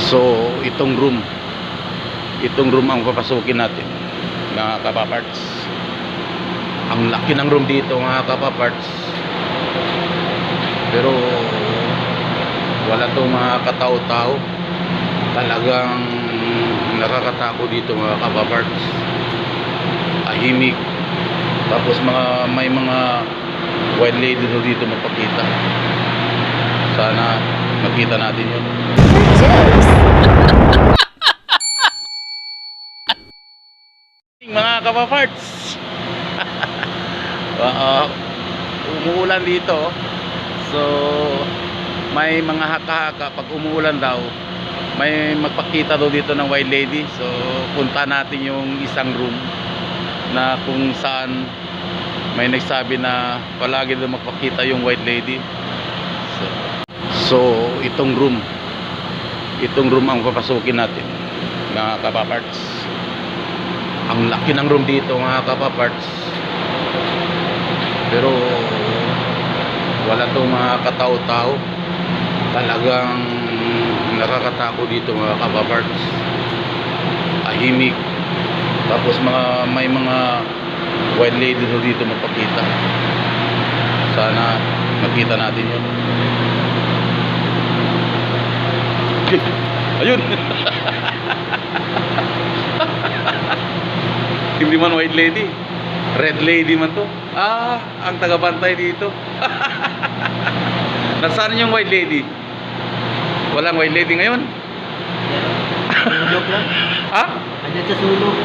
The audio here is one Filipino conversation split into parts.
So itong room ang papasukin natin, mga kapaparts. Ang laki ng room dito, mga kapaparts, pero wala tong mga katao-tao. Talagang nakakatakot dito, mga kapaparts. Tahimik, tapos may mga white lady dito magpakita. Sana makita natin yun. Mga kapaparts, umuulan dito. So may mga haka-haka pag umuulan daw, may magpakita daw dito ng white lady. So punta natin yung isang room na kung saan may nagsabi na palagi daw magpakita yung white lady. So itong room ang papasukin natin, mga kapaparts. Ang laki ng room dito, mga kapaparts, pero wala tong mga katao-tao. Talagang nakakatakot dito, mga kapaparts. Tahimik, tapos may mga white lady dito magpakita. Sana makita natin yun. Ayun. Hindi man white lady, red lady man to. Ang tagabantay dito. Nasaan yung white lady? Walang white lady ngayon? Sulok lang. Ayan sa sulok.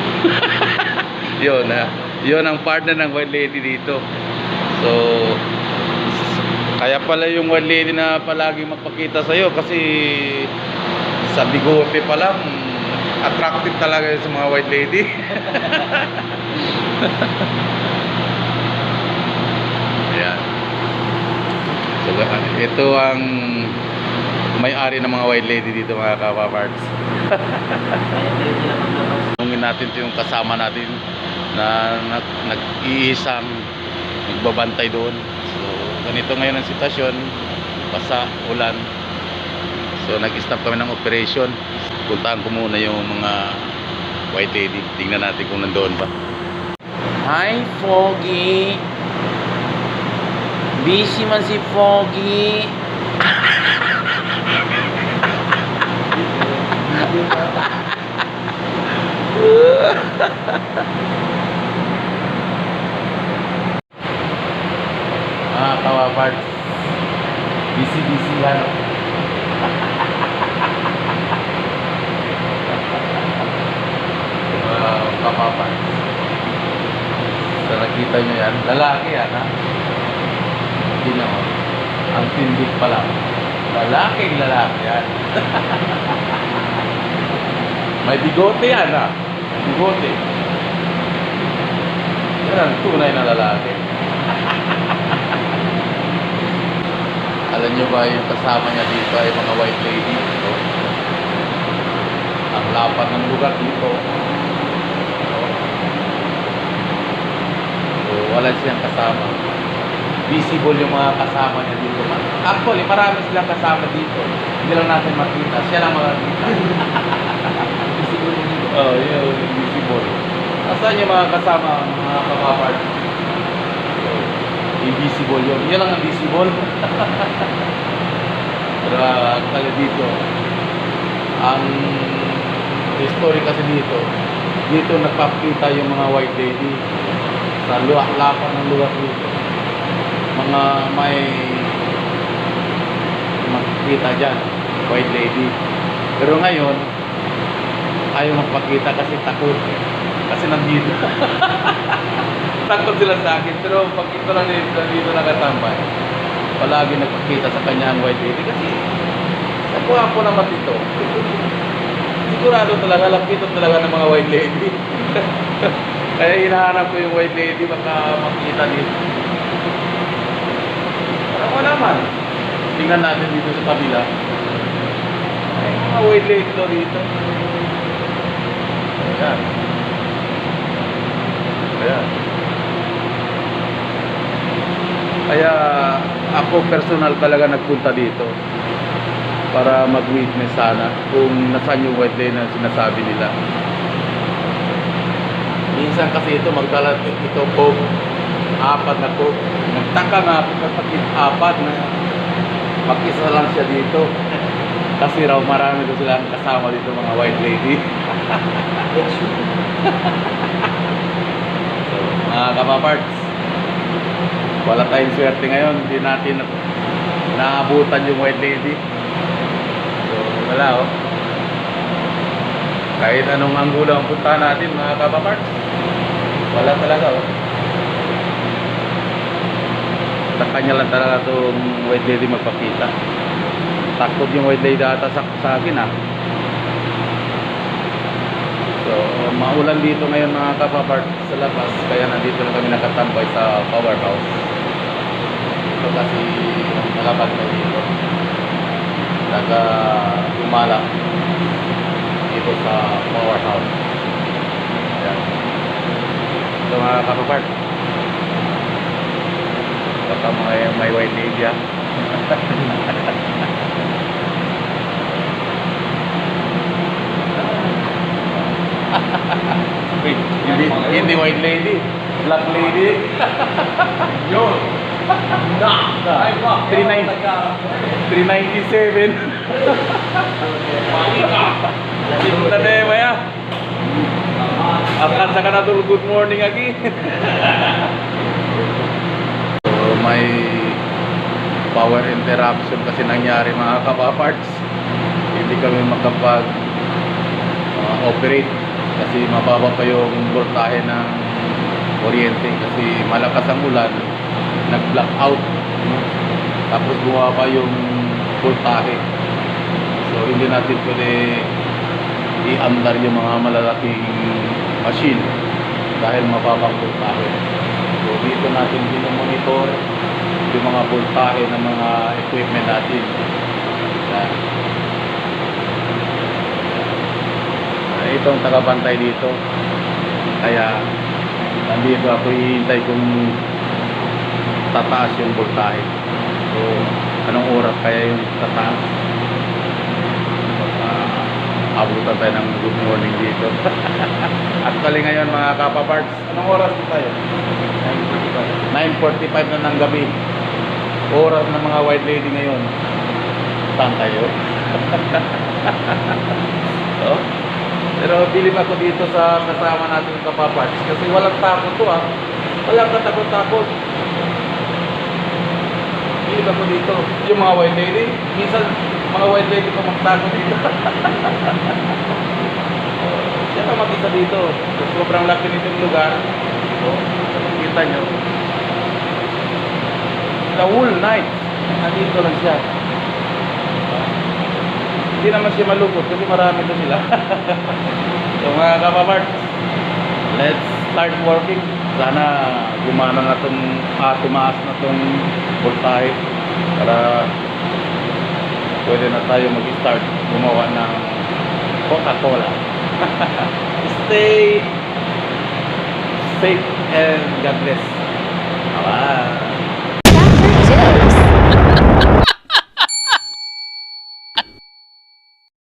Yun ang partner ng white lady dito. So kaya pala yung white lady na palagi magpakita sa'yo, kasi sa bigote pa lang attractive talaga sa mga white lady. Ayan. So ito ang may-ari ng mga white lady dito, mga kapaparts. Nungin natin ito yung kasama natin na nag-iisang nagbabantay doon. So ganito ngayon ang sitwasyon, basa, ulan. So nag-stop kami ng operation. Puntaan ko muna yung mga white lady. Tingnan natin kung nandoon pa. Hi Foggy, busy man si Foggy. Kawapart, busy yan. Kapapart, so nakita nyo yan, lalaki yan, ha? Hindi naman, ang tindig pa lang, lalaki yan. May bigote yan, ha? May bigote. Yan ang tunay na lalaki. Alam nyo ba yung kasama niya dito ay mga white lady? So, ang lapad ng lugar dito. So, wala siyang kasama. Visible yung mga kasama niya dito. Actually, marami silang kasama dito. Hindi lang natin makita. Siya lang makita. Visible yung dito. Yun, visible. Nasaan yung mga kasama, mga kapapart? Invisible yun. Yan lang ang visible. Pero actually dito, ang history kasi dito nagpapakita yung mga white lady sa lapan ng lugar dito. Mga may makikita dyan, white lady. Pero ngayon, ayaw magpakita kasi takot. Kasi nandito. Takot sila sa akin. Pero pag ito lang dito nakatambay, palagi nagpakita sa kanya ang white lady. Kasi nakuha po naman dito. Sigurado talaga, lapitot talaga ng mga white lady. Kaya hinahanap ko yung white lady, baka makita dito. Parang wala man. Tingnan natin dito sa kabila. Ay, mga white lady dito. Ayan. Ayan. Kaya ako personal talaga nagpunta dito. para mag-witness sana kung nasaan yung white lady na sinasabi nila. Minsan kasi ito magdala ito po apat na po. Nagtaka nga ako kapag apat na mag-isa lang siya dito. Kasi raw marami daw silang kasama dito mga white lady. So, mga kapaparts, wala tayong swerte ngayon. Hindi natin naabutan yung white lady. So, wala oh. Kahit anong anggulo ang punta natin mga kapaparts, wala talaga oh. Sa kanya lang talaga itong white lady magpakita. Takot yung white lady ata sa akin ah. So, maulan dito ngayon mga kapapart sa labas. Kaya nandito na kami nakatambay sa powerhouse. Ito kasi nalabas na dito. Nag-umala dito sa powerhouse. Ayan. Ito mga kapapart. Baka may white lady ah. Wait, hindi white lady, black lady. Yun. 397. Sinta na eh, Maya. Akan sa kanadol, good morning lagi. So, may power interruption kasi nangyari mga kapaparts. Hindi kami makapag operate kasi mababa pa yung voltahe ng kuryente kasi malakas ang ulan, nag-black out, tapos bumaba pa yung voltahe. So hindi natin pwede i-andar yung mga malalaking machine dahil mababang voltahe. So dito natin monitor yung mga voltahe ng mga equipment natin. Yan. Itong tagabantay dito, kaya nandito ako hihintay kung tataas yung voltahe. So anong oras kaya yung tataas? Abutan tayo ng good morning dito. Actually ngayon mga kapaparts, anong oras din tayo? 9:45 na ng gabi. Oras ng mga white lady ngayon. Saan tayo? So, pero bilib ako dito sa kasama natin kapaparts kasi walang takot to ah. Walang katakot-takot. Bilib ako dito. Yung mga white lady, minsan mga white lady pa magtakot dito. Siya pa mag-isa dito. Sobrang laki nitong lugar. So, kita nyo. The whole night, nandito lang siya. Hindi naman siya malungkot kasi marami na sila. So mga kapapart, let's start working. Sana gumana na itong tumaas na itong voltahe para pwede na tayo mag-start gumawa ng Coca-Cola. Stay safe and God bless. Bye.